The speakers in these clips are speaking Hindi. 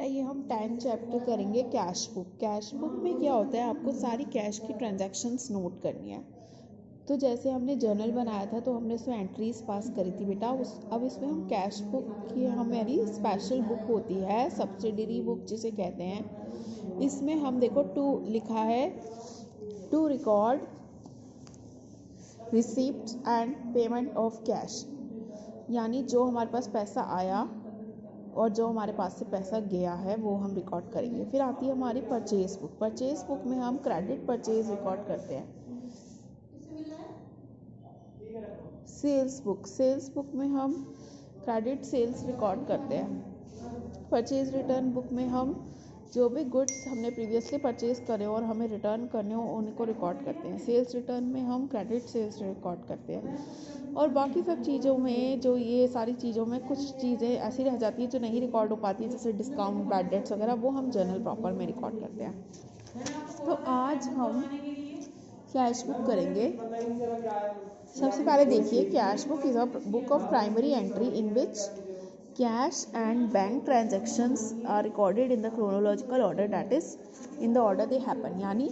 बेटा ये हम 10 चैप्टर करेंगे कैश बुक। कैश बुक में क्या होता है, आपको सारी कैश की ट्रांजैक्शंस नोट करनी है। तो जैसे हमने जर्नल बनाया था तो हमने उसमें एंट्रीज पास करी थी बेटा। अब इसमें हम कैश बुक की हमारी स्पेशल बुक होती है, सब्सिडरी बुक जिसे कहते हैं। इसमें हम देखो टू लिखा है, to record receipt and payment of cash, यानी जो हमारे पास पैसा आया और जो हमारे पास से पैसा गया है वो हम रिकॉर्ड करेंगे। फिर आती है हमारी परचेज बुक। परचेज बुक में हम क्रेडिट परचेज रिकॉर्ड करते हैं। सेल्स बुक में हम क्रेडिट सेल्स रिकॉर्ड करते हैं। परचेज रिटर्न बुक में हम जो भी गुड्स हमने प्रीवियसली परचेज करे और हमें रिटर्न करने हो उनको रिकॉर्ड करते हैं। सेल्स रिटर्न में हम क्रेडिट सेल्स रिकॉर्ड करते हैं। और बाकी सब चीज़ों में, जो ये सारी चीज़ों में कुछ चीज़ें ऐसी रह जाती है जो नहीं रिकॉर्ड हो पाती है, जैसे डिस्काउंट, बैड डेट्स वगैरह, वो हम जर्नल प्रॉपर में रिकॉर्ड करते हैं। तो आज हम कैश बुक करेंगे। सबसे पहले देखिए, cash book is a book of primary entry in which cash and bank transactions are recorded in the chronological order, that is in the order they happen. यानी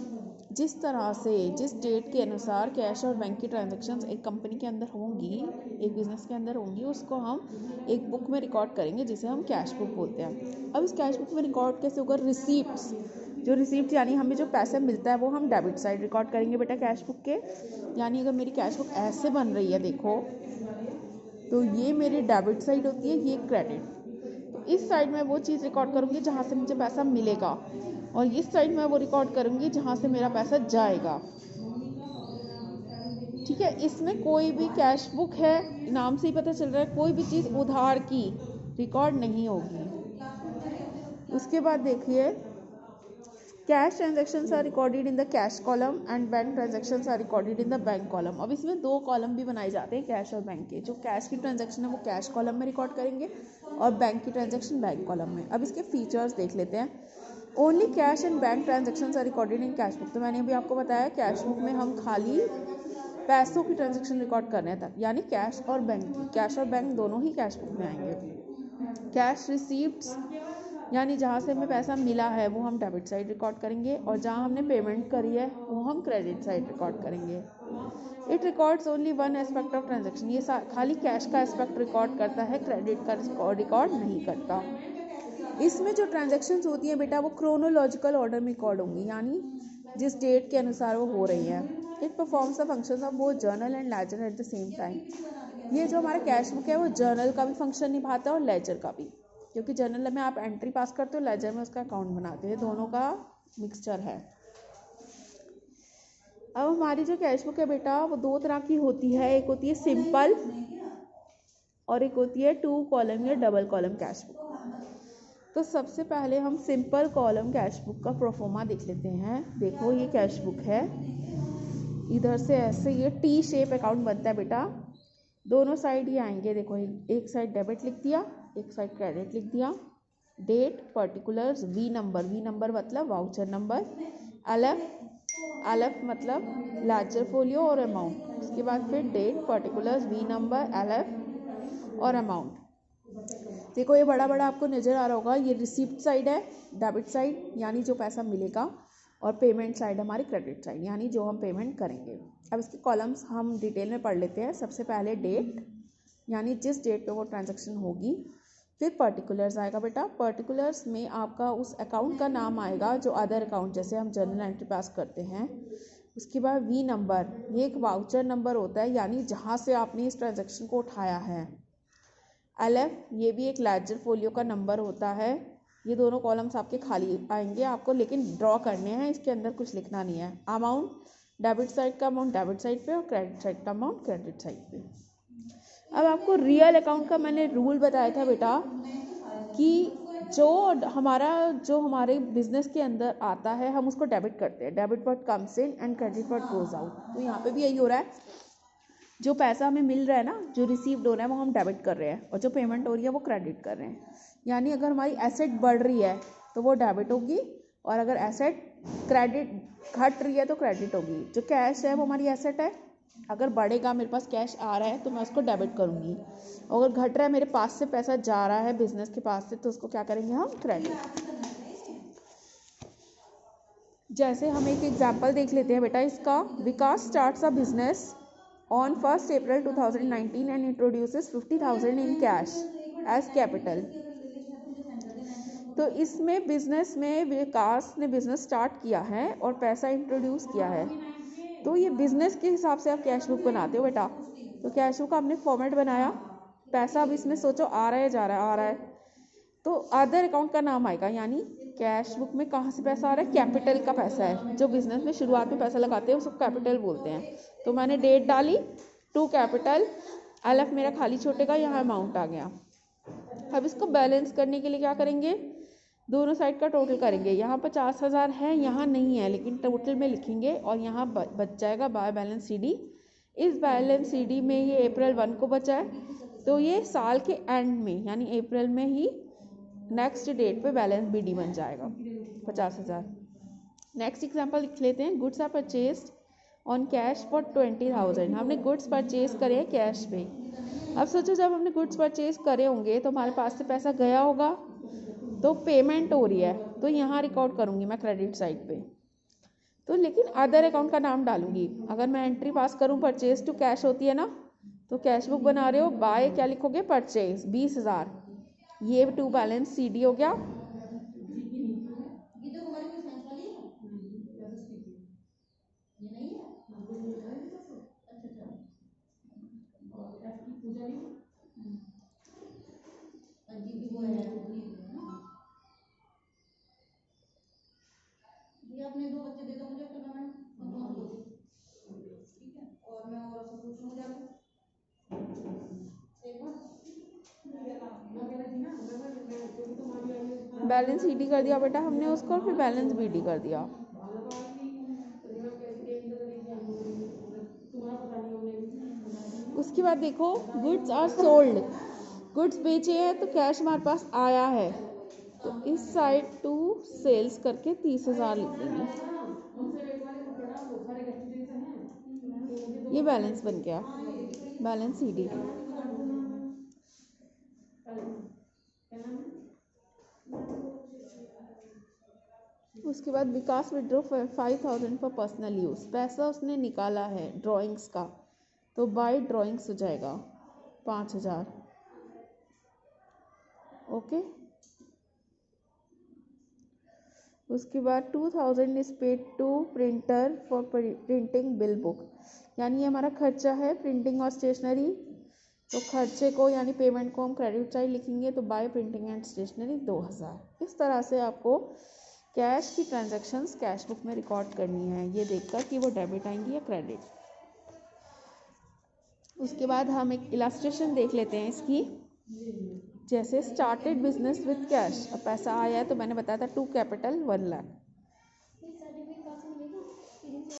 जिस तरह से, जिस डेट के अनुसार कैश और बैंक की ट्रांजैक्शंस एक कंपनी के अंदर होंगी, एक बिजनेस के अंदर होंगी, उसको हम एक बुक में रिकॉर्ड करेंगे जिसे हम कैश बुक बोलते हैं। अब इस कैश बुक में रिकॉर्ड कैसे होगा? रिसीप्ट्स, जो रिसीप्ट यानी हमें जो पैसा मिलता है वो हम डेबिट साइड रिकॉर्ड करेंगे बेटा कैश बुक के। यानी अगर मेरी कैश बुक ऐसे बन रही है देखो, तो ये मेरी डेबिट साइड होती है, ये क्रेडिट। तो इस साइड में वो चीज़ रिकॉर्ड करूँगी जहाँ से मुझे पैसा मिलेगा, और इस साइड में वो रिकॉर्ड करूँगी जहाँ से मेरा पैसा जाएगा। ठीक है, इसमें कोई भी कैश बुक है, नाम से ही पता चल रहा है, कोई भी चीज़ उधार की रिकॉर्ड नहीं होगी। उसके बाद देखिए, cash transactions are recorded in the cash column and bank transactions are recorded in the bank column. अब इसमें दो कॉलम भी बनाए जाते हैं, कैश और बैंक के। जो कैश की ट्रांजैक्शन है वो कैश कॉलम में रिकॉर्ड करेंगे और बैंक की ट्रांजैक्शन बैंक कॉलम में। अब इसके फीचर्स देख लेते हैं। Only cash and bank transactions are recorded in cash book. तो मैंने अभी आपको बताया कैश बुक में हम खाली पैसों की ट्रांजैक्शन रिकॉर्ड कर रहे हैं, यानी कैश और बैंक की। कैश और बैंक दोनों ही कैश बुक में आएंगे। कैश रिसीप्ट्स, यानी जहाँ से हमें पैसा मिला है वो हम डेबिट साइड रिकॉर्ड करेंगे, और जहाँ हमने पेमेंट करी है वो हम क्रेडिट साइड रिकॉर्ड करेंगे। It records only one aspect of transaction. ये खाली कैश का एस्पेक्ट रिकॉर्ड करता है, क्रेडिट का रिकॉर्ड नहीं करता। इसमें जो ट्रांजैक्शंस होती हैं बेटा वो क्रोनोलॉजिकल ऑर्डर में रिकॉर्ड होंगी, यानी जिस डेट के अनुसार वो हो रही है। It performs the functions of both journal and ledger at the same time. ये जो हमारा कैश बुक है वो जर्नल का भी फंक्शन निभाता है और लेजर का भी, क्योंकि जर्नल में आप एंट्री पास करते हो, लेजर में उसका अकाउंट बनाते हैं, दोनों का मिक्सचर है। अब हमारी जो कैश बुक है बेटा वो दो तरह की होती है, एक होती है सिंपल और एक होती है 2 कॉलम या डबल कॉलम कैश बुक। तो सबसे पहले हम सिंपल कॉलम कैश बुक का प्रोफोमा देख लेते हैं। देखो ये कैश बुक है, इधर से ऐसे ये टी शेप अकाउंट बनता है बेटा। दोनों साइड ये आएंगे, देखो एक साइड डेबिट लिख दिया, एक साइड क्रेडिट लिख दिया। डेट, पर्टिकुलर्स, वी नंबर मतलब वाउचर नंबर, एलएफ मतलब लार्जर फोलियो और अमाउंट। उसके बाद फिर date, particulars, V number, LF और अमाउंट। देखो ये बड़ा बड़ा आपको नज़र आ रहा होगा, ये रिसीप्ट साइड है, डेबिट साइड यानी जो पैसा मिलेगा, और पेमेंट साइड हमारी क्रेडिट साइड यानी जो हम पेमेंट करेंगे। अब इसके कॉलम्स हम डिटेल में पढ़ लेते हैं। सबसे पहले डेट, यानी जिस डेट पे वो ट्रांजैक्शन होगी। फिर पर्टिकुलर्स आएगा बेटा, पर्टिकुलर्स में आपका उस अकाउंट का नाम आएगा जो अदर अकाउंट, जैसे हम जर्नल एंट्री पास करते हैं। उसके बाद वी नंबर, ये एक वाउचर नंबर होता है, यानी जहाँ से आपने इस ट्रांजैक्शन को उठाया है। एलएफ, ये भी एक लेजर फोलियो का नंबर होता है। ये दोनों कॉलम्स आपके खाली आएंगे, आपको लेकिन ड्रॉ करने हैं, इसके अंदर कुछ लिखना नहीं है। अमाउंट, डेबिट साइड का अमाउंट डेबिट साइड पे और क्रेडिट साइड का अमाउंट क्रेडिट साइड पे। अब आपको रियल अकाउंट का मैंने रूल बताया था बेटा कि जो हमारे बिजनेस के अंदर आता है हम उसको डेबिट करते हैं। Debit what comes in and credit what goes out. तो यहाँ पे भी यही हो रहा है, जो पैसा हमें मिल रहा है ना, जो रिसीव्ड हो रहा है वो हम डेबिट कर रहे हैं, और जो पेमेंट हो रही है वो क्रेडिट कर रहे हैं। यानी अगर हमारी एसेट बढ़ रही है तो वो डेबिट होगी, और अगर एसेट क्रेडिट घट रही है तो क्रेडिट होगी। जो कैश है वो हमारी एसेट है, अगर बढ़ेगा, मेरे पास कैश आ रहा है तो मैं उसको डेबिट करूँगी, अगर घट रहा है, मेरे पास से पैसा जा रहा है बिजनेस के पास से, तो उसको क्या करेंगे हम, क्रेडिट। जैसे हम एक एग्जांपल देख लेते हैं बेटा इसका। Vikas starts a business on 1 April 2019 and introduces 50,000 in cash as capital. तो इसमें बिजनेस में विकास ने बिजनेस स्टार्ट किया है और पैसा इंट्रोड्यूस किया है, तो ये बिजनेस के हिसाब से आप कैश बुक बनाते हो बेटा। तो कैश बुक का आपने फॉर्मेट बनाया, पैसा अब इसमें सोचो आ रहा है जा रहा है, आ रहा है, तो अदर अकाउंट का नाम आएगा, यानी कैश बुक में कहाँ से पैसा आ रहा है, कैपिटल का पैसा है। जो बिजनेस में शुरुआत में पैसा लगाते हैं उसको कैपिटल बोलते हैं। तो मैंने डेट डाली, टू कैपिटल, LF मेरा खाली छोटे का, यहाँ अमाउंट आ गया। अब इसको बैलेंस करने के लिए क्या करेंगे, दोनों साइड का टोटल करेंगे। यहाँ 50,000 है, यहाँ नहीं है, लेकिन टोटल में लिखेंगे और यहाँ बच जाएगा बाय बैलेंस CD। इस बैलेंस CD में ये April 1 को बचा है, तो ये साल के एंड में यानी अप्रैल में ही नेक्स्ट डेट पे बैलेंस BD बन जाएगा 50,000। नेक्स्ट एग्जांपल लिख लेते हैं। Goods are purchased on cash for 20,000। हमने गुड्स परचेज करे हैं कैश पे। अब सोचो जब हमने गुड्स परचेज करे होंगे तो हमारे पास से पैसा गया होगा, तो पेमेंट हो रही है, तो यहाँ रिकॉर्ड करूँगी मैं क्रेडिट साइड पे। तो लेकिन अदर अकाउंट का नाम डालूंगी। अगर मैं एंट्री पास करूँ, परचेज टू कैश होती है ना, तो कैश बुक बना रहे हो, बाय क्या लिखोगे, परचेज 20,000, ये टू बैलेंस CD हो गया। अपने 2 बच्चे दे दो मुझे, फिर मैं ठीक है, और मैं और आपसे पूछूंगा बैलेंस CD कर दिया बेटा हमने उसको, फिर बैलेंस BD कर दिया। उसके बाद देखो, गुड्स आर सोल्ड, गुड्स बेचे हैं तो कैश हमारे पास आया है, तो इस साइड टू सेल्स करके 30,000 लिख देंगे। ये बैलेंस बन गया, बैलेंस CD। उसके बाद विकास विड्रॉ 5,000 फॉर पर्सनल यूज़। पैसा उसने निकाला है ड्राइंग्स का, तो बाय ड्राइंग्स हो जाएगा 5,000। ओके। उसके बाद 2,000 is paid to printer for printing bill book, यानी ये हमारा खर्चा है प्रिंटिंग और स्टेशनरी। तो खर्चे को यानी पेमेंट को हम क्रेडिट साइड लिखेंगे, तो बाय प्रिंटिंग एंड स्टेशनरी 2,000। इस तरह से आपको कैश की ट्रांजैक्शंस कैश बुक में रिकॉर्ड करनी है, ये देखकर कि वो डेबिट आएंगी या क्रेडिट। उसके बाद हम एक इलास्ट्रेशन देख लेते हैं इसकी। जैसे स्टार्टेड बिजनेस विथ कैश, अब पैसा आया है तो मैंने बताया था 2 कैपिटल 1 लाख।